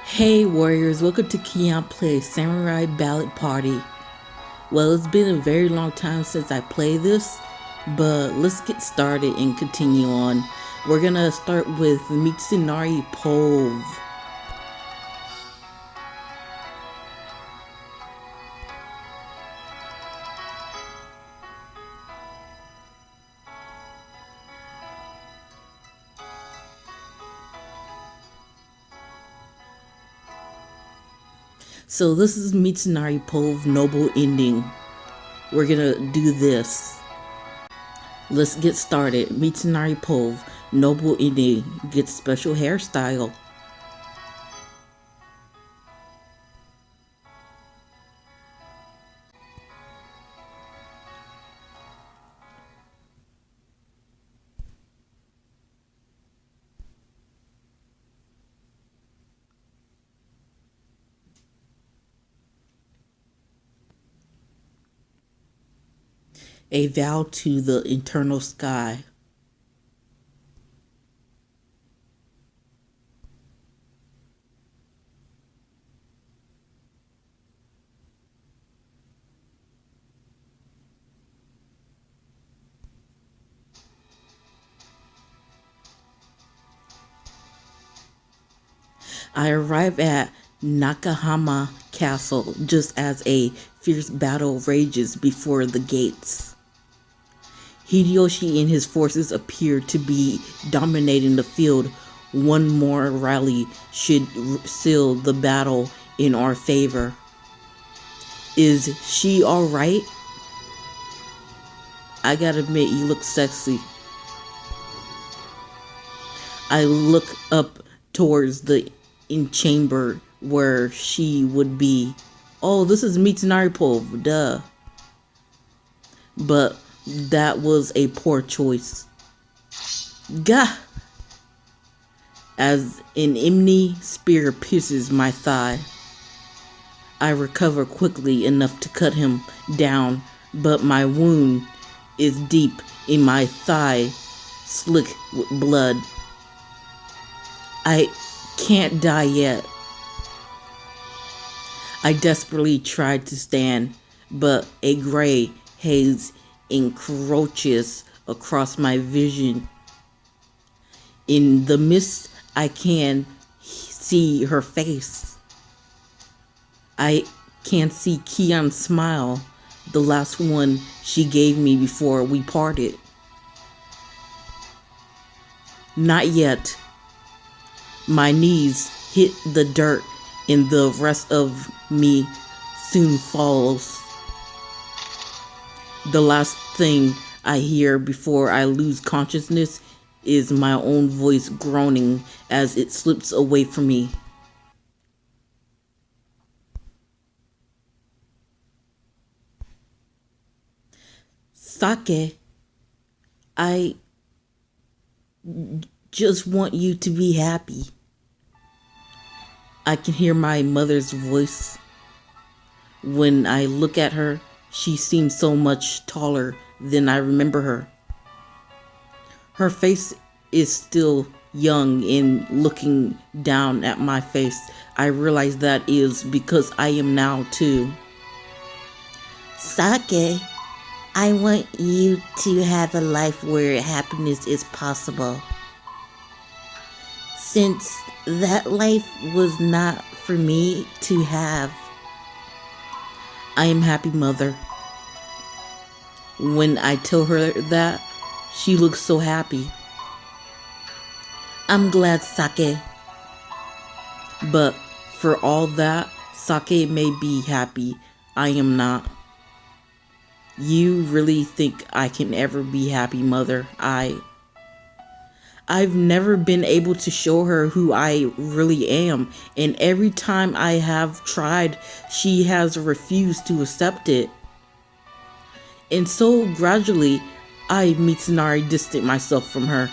Hey warriors, welcome to Keon Play Samurai Ballad Party. Well, it's been a very long time since I played this, but let's get started and continue on. We're gonna start with Mitsunari Pove. So this is Mitsunari Pove Noble Ending. We're gonna do this. Let's get started. Mitsunari Pove Noble Ending gets special hairstyle. A vow to the eternal sky. I arrive at Nakahama Castle just as a fierce battle rages before the gates. Hideyoshi and his forces appear to be dominating the field. One more rally should seal the battle in our favor. Is she alright? I gotta admit, you look sexy. I look up towards the in chamber where she would be. Oh, this is Mitsunari Pove, duh. But that was a poor choice. Gah! As an enemy spear pierces my thigh. I recover quickly enough to cut him down, but my wound is deep in my thigh, slick with blood. I can't die yet. I desperately tried to stand, but a gray haze encroaches across my vision. In the mist, I can see her face. I can see Keon's smile, the last one she gave me before we parted. Not yet. My knees hit the dirt and the rest of me soon falls. The last thing I hear before I lose consciousness is my own voice groaning as it slips away from me. Sake, I just want you to be happy. I can hear my mother's voice. When I look at her, she seems so much taller than I remember her. Her face is still young, and looking down at my face, I realize that is because I am now too. Sake, I want you to have a life where happiness is possible. Since that life was not for me to have, I am happy, mother. When I tell her that, she looks so happy. I'm glad, Sake. But for all that, Sake may be happy. I am not. You really think I can ever be happy, mother? I've never been able to show her who I really am, and every time I have tried, she has refused to accept it. And so gradually, I, Mitsunari, distant myself from her.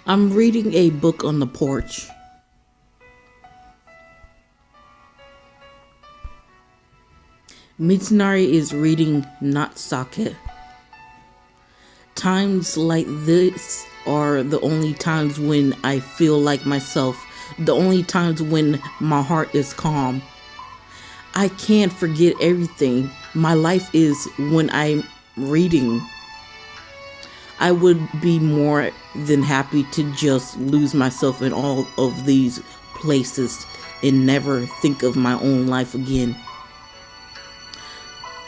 I'm reading a book on the porch. Mitsunari is reading not sake. Times like this are the only times when I feel like myself, the only times when my heart is calm. I can't forget everything. My life is when I'm reading. I would be more than happy to just lose myself in all of these places and never think of my own life again.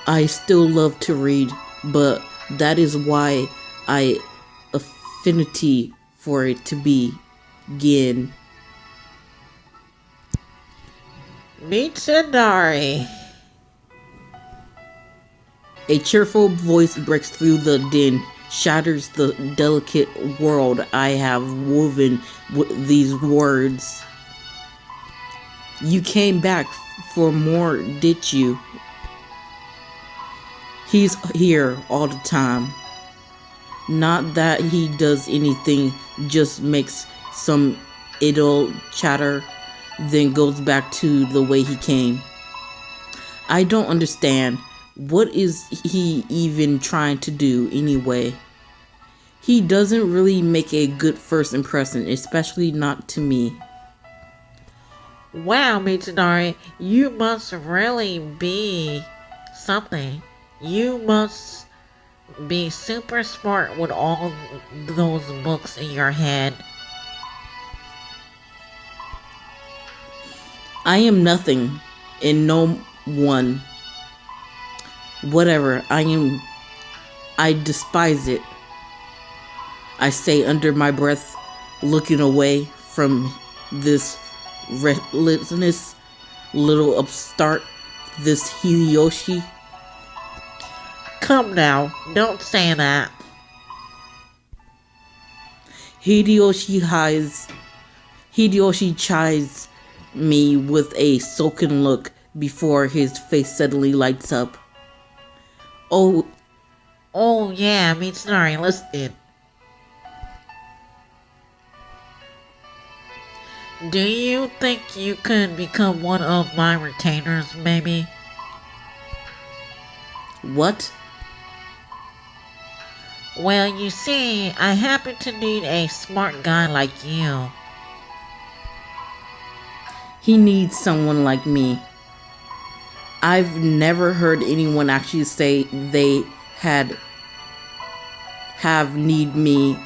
I still love to read, but that is why I affinity for it to begin. Mitsunari. A cheerful voice breaks through the din, shatters the delicate world I have woven with these words. You came back for more, did you? He's here all the time. Not that he does anything, just makes some idle chatter, then goes back to the way he came. I don't understand. What is he even trying to do anyway? He doesn't really make a good first impression, especially not to me. Wow, Mitsunari, you must really be something. You must be super smart with all those books in your head. I am nothing and no one. Whatever I am, I despise it. I say under my breath, looking away from this relentless little upstart, this Hideyoshi. Come now, don't say that. Hideyoshi chides me with a sullen look before his face suddenly lights up. Oh, Yeah, Mitsunari, listen. Do you think you could become one of my retainers, maybe? what? Well, you see, I happen to need a smart guy like you. He needs someone like me. I've never heard anyone actually say they have need me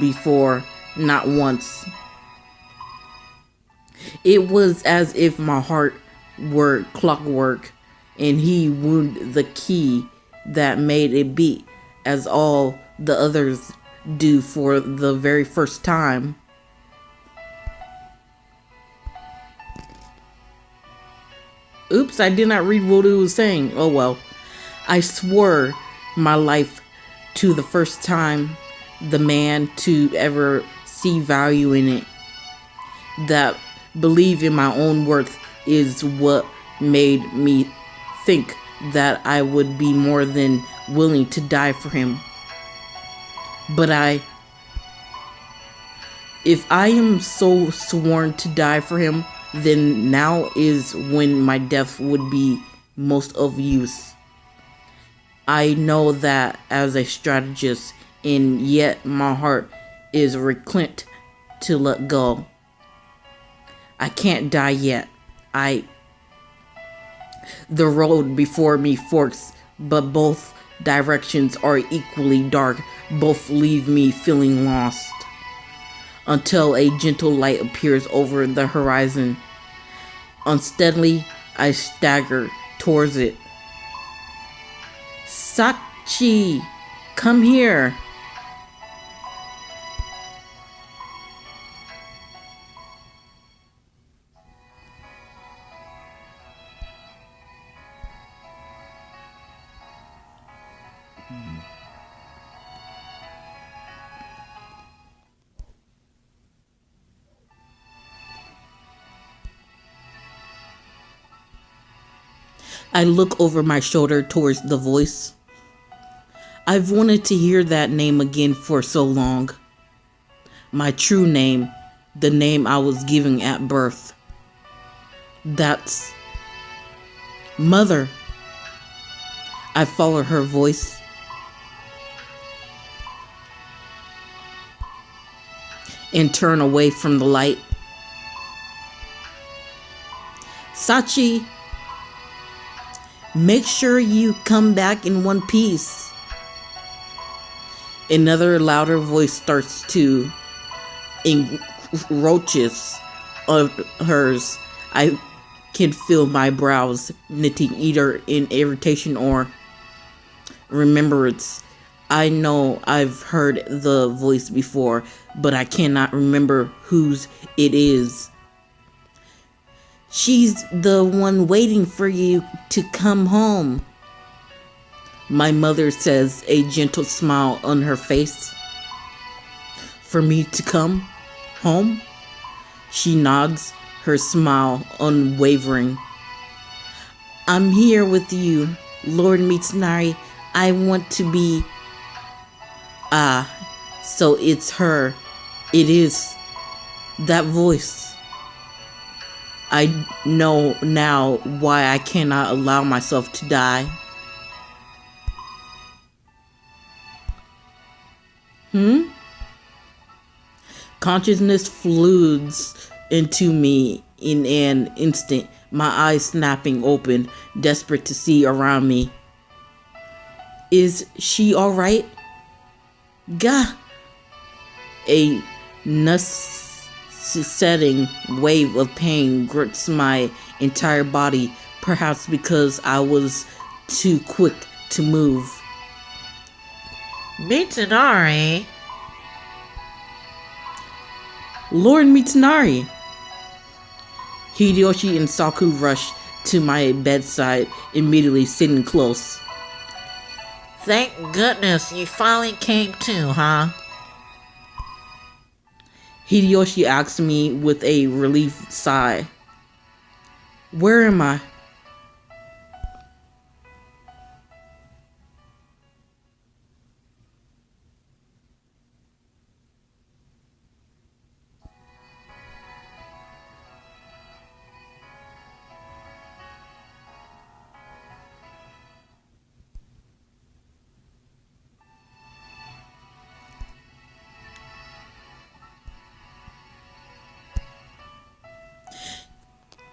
before, not once. It was as if my heart were clockwork and he wound the key that made it beat as all the others do for the very first time. Oops, I did not read what it was saying. Oh well. I swore my life to the first time the man to ever see value in it. That believe in my own worth is what made me think that I would be more than willing to die for him. But if I am so sworn to die for him, then now is when my death would be most of use. I know that as a strategist, and yet my heart is reluctant to let go. I can't die yet. The road before me forks, but both directions are equally dark. Both leave me feeling lost. Until a gentle light appears over the horizon. Unsteadily, I stagger towards it. Sachi, come here. I look over my shoulder towards the voice. I've wanted to hear that name again for so long. my true name, the name I was given at birth. That's Mother. I follow her voice. And turn away from the light. Sachi, make sure you come back in one piece. Another louder voice starts to encroaches of hers. I can feel my brows knitting, either in irritation or remembrance. I know I've heard the voice before, but I cannot remember whose it is. She's the one waiting for you to come home, my mother says, a gentle smile on her face. For me to come home? She nods, her smile unwavering. I'm here with you, Lord Mitsunari. I want to be... Ah, so it's her. It is that voice. I know now why I cannot allow myself to die. Consciousness floods into me in an instant, my eyes snapping open, desperate to see around me. Is she alright? Gah! A setting wave of pain grips my entire body, perhaps because I was too quick to move. Mitsunari? Lord Mitsunari! Hideyoshi and Saku rush to my bedside, immediately sitting close. Thank goodness you finally came to, huh? Hideyoshi asks me with a relieved sigh. Where am I?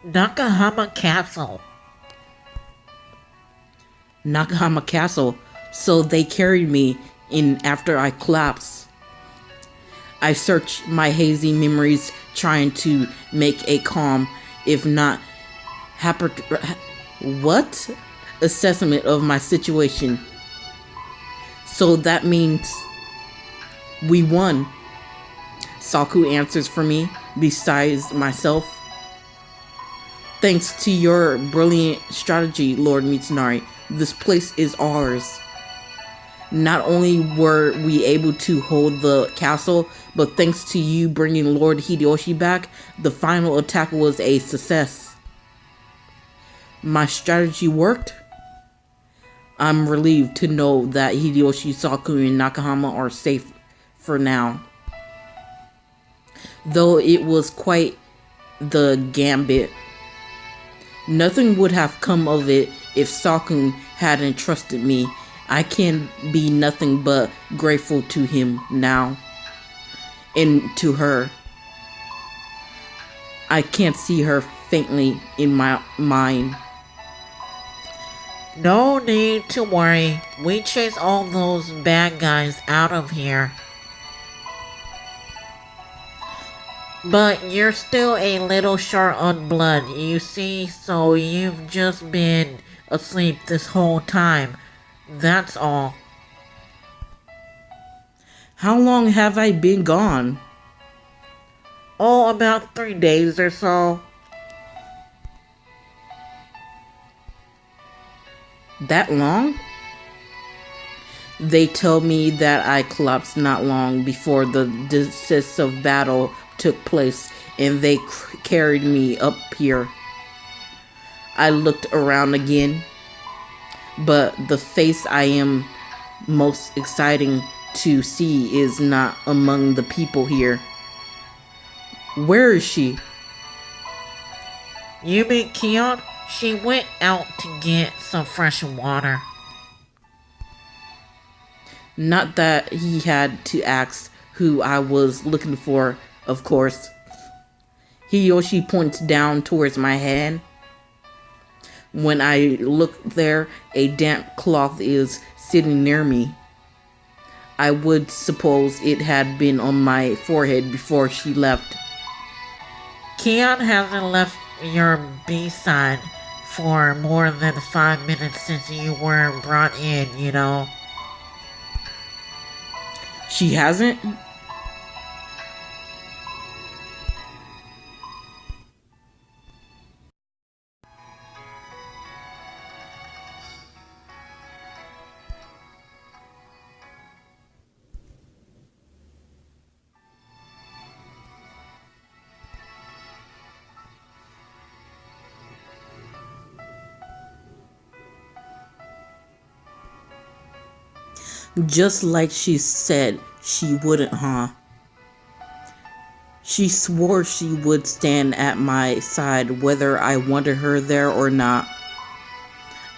Nakahama Castle. Nakahama Castle, so they carried me in after I collapsed. I search my hazy memories, trying to make a calm, if not assessment of my situation. So that means we won. Saku answers for me, besides myself. Thanks to your brilliant strategy, Lord Mitsunari, this place is ours. Not only were we able to hold the castle, but thanks to you bringing Lord Hideyoshi back, the final attack was a success. My strategy worked? I'm relieved to know that Hideyoshi, Saku, and Nakahama are safe for now. Though it was quite the gambit. Nothing would have come of it if Saku hadn't trusted me. I can be nothing but grateful to him now. And to her. I can't see her faintly in my mind. No need to worry. We chased all those bad guys out of here. But you're still a little short on blood, you see, so you've just been asleep this whole time. That's all. How long have I been gone? Oh, about 3 days or so. That long? They tell me that I collapsed not long before the decisive battle took place, and they carried me up here. I looked around again, but the face I am most exciting to see is not among the people here. Where is she? You mean Keon? She went out to get some fresh water. Not that he had to ask who I was looking for, of course. Hiyoshi points down towards my hand. When I look there, a damp cloth is sitting near me. I would suppose it had been on my forehead before she left. Keon hasn't left your B-side for more than 5 minutes since you were brought in, you know. She hasn't? Just like she said she wouldn't, huh? She swore she would stand at my side whether I wanted her there or not.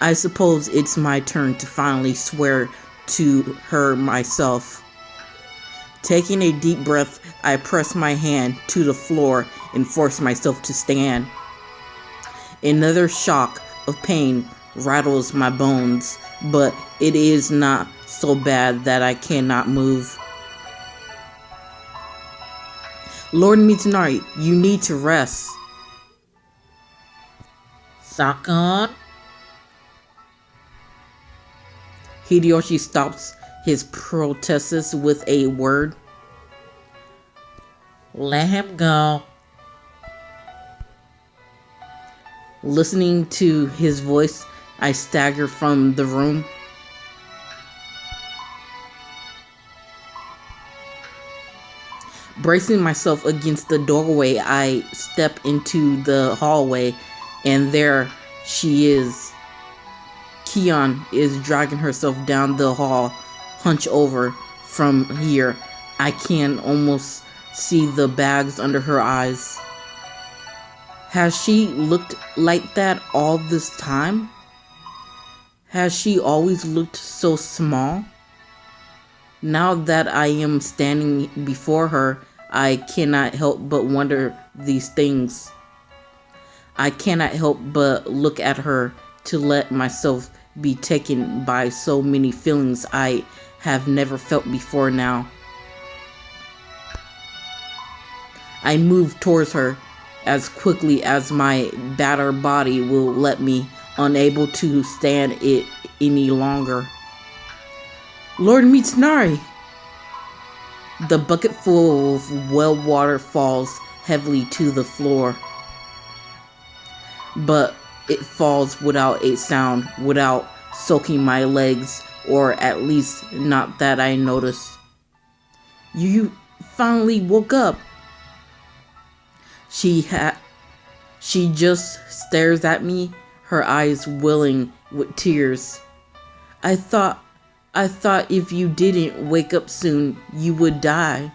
I suppose it's my turn to finally swear to her myself. Taking a deep breath, I press my hand to the floor and force myself to stand. Another shock of pain rattles my bones, but it is not so bad that I cannot move. Lord Mitsunari, you need to rest. Sakon? Hideyoshi stops his protests with a word. Let him go. Listening to his voice, I stagger from the room. Bracing myself against the doorway, I step into the hallway, and there she is. Keon is dragging herself down the hall, hunched over. From here, I can almost see the bags under her eyes. Has she looked like that all this time? Has she always looked so small? Now that I am standing before her, I cannot help but wonder these things. I cannot help but look at her to let myself be taken by so many feelings I have never felt before now. I move towards her as quickly as my battered body will let me, unable to stand it any longer. Lord Mitsunari! The bucket full of well water falls heavily to the floor. But it falls without a sound, without soaking my legs, or at least not that I notice. You finally woke up. She just stares at me, her eyes welling with tears. I thought if you didn't wake up soon, you would die.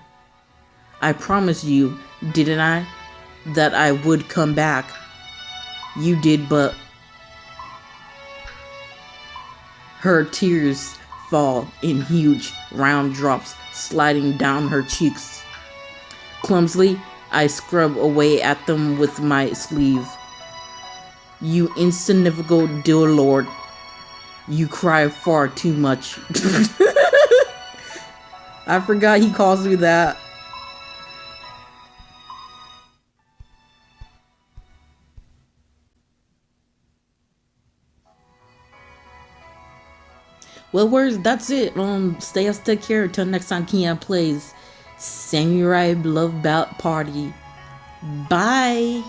I promised you, didn't I, that I would come back. You did, but... Her tears fall in huge, round drops sliding down her cheeks. Clumsily, I scrub away at them with my sleeve. You insignificant dear Lord. You cry far too much. I forgot he calls me that. Well, words, that's it. Stay up, take care. Until next time, Kian plays Samurai Love Bout Party. Bye.